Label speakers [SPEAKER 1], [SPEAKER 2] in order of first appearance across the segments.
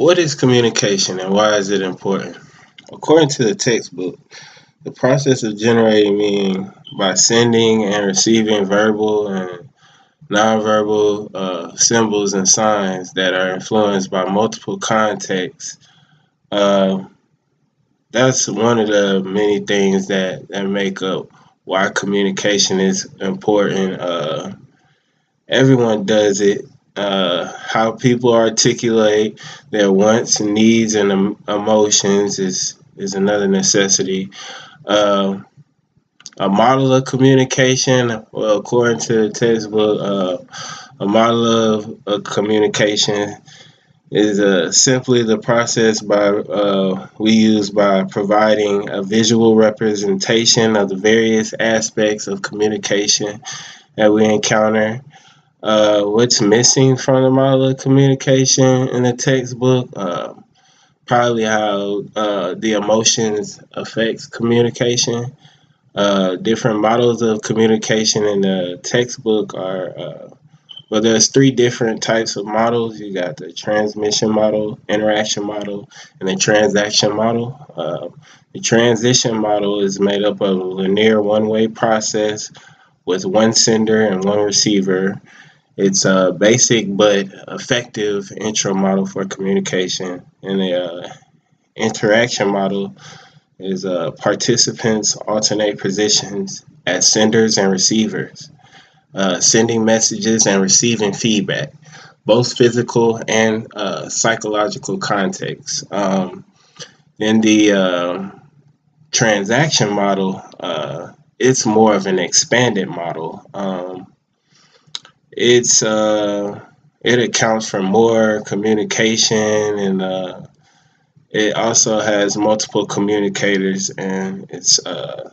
[SPEAKER 1] What is communication and why is it important? According to the textbook, the process of generating meaning by sending and receiving verbal and nonverbal symbols and signs that are influenced by multiple contexts. Uh, that's one of the many things that make up why communication is important. Everyone does it. How people articulate their wants, needs, and emotions is another necessity. Uh, a model of communication, well, according to the textbook, a model of communication is simply the process by we use by providing a visual representation of the various aspects of communication that we encounter. What's missing from the model of communication in the textbook? Probably how the emotions affects communication. Different models of communication in the textbook are well, there's three different types of models. You got the transmission model, interaction model, and the transaction model. The transition model is made up of a linear one-way process with one sender and one receiver. It's a basic but effective intro model for communication. And the interaction model is participants alternate positions as senders and receivers, sending messages and receiving feedback, both physical and psychological contexts. In the transaction model, it's more of an expanded model. It accounts for more communication and it also has multiple communicators and it's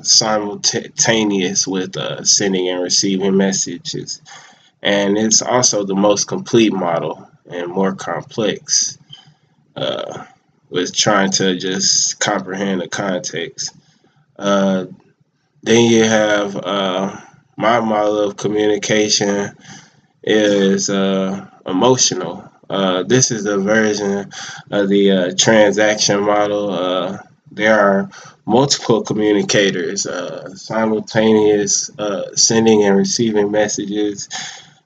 [SPEAKER 1] simultaneous with sending and receiving messages. And it's also the most complete model and more complex with trying to just comprehend the context. Uh, then you have my model of communication is emotional. This is a version of the transaction model. There are multiple communicators, simultaneous sending and receiving messages,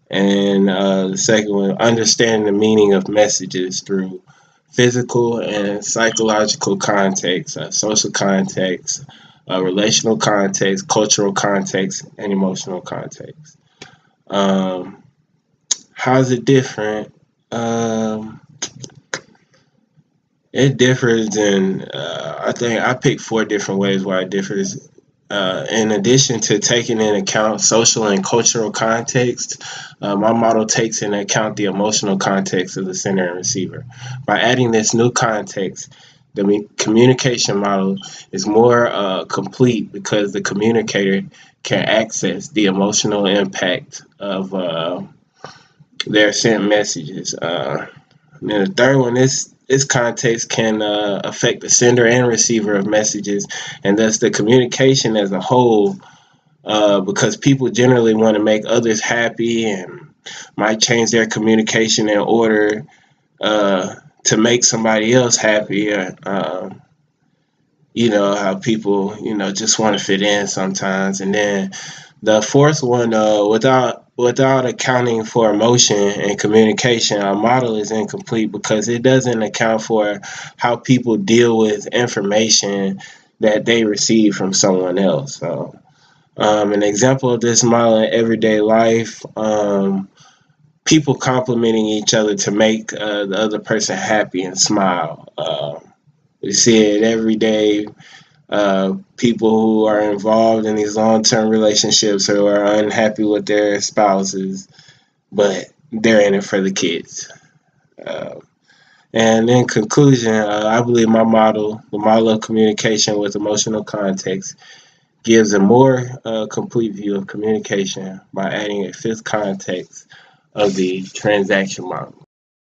[SPEAKER 1] and the second one, understanding the meaning of messages through physical and psychological context, social context, relational context, cultural context, and emotional context. Um, how's it different? Um, it differs in, I think I picked four different ways why it differs. In addition to taking into account social and cultural context, my model takes into account the emotional context of the sender and receiver. By adding this new context, the communication model is more complete because the communicator can access the emotional impact of their sent messages. And then the third one is this context can affect the sender and receiver of messages, and thus the communication as a whole, because people generally want to make others happy and might change their communication in order to make somebody else happy. You know how people, just want to fit in sometimes. And then the fourth one, without accounting for emotion and communication, our model is incomplete because it doesn't account for how people deal with information that they receive from someone else. So, an example of this model in everyday life, people complimenting each other to make the other person happy and smile. We see it every day. People who are involved in these long-term relationships who are unhappy with their spouses, but they're in it for the kids. Uh, and in conclusion, I believe my model, the model of communication with emotional context, gives a more complete view of communication by adding a fifth context of the transaction model.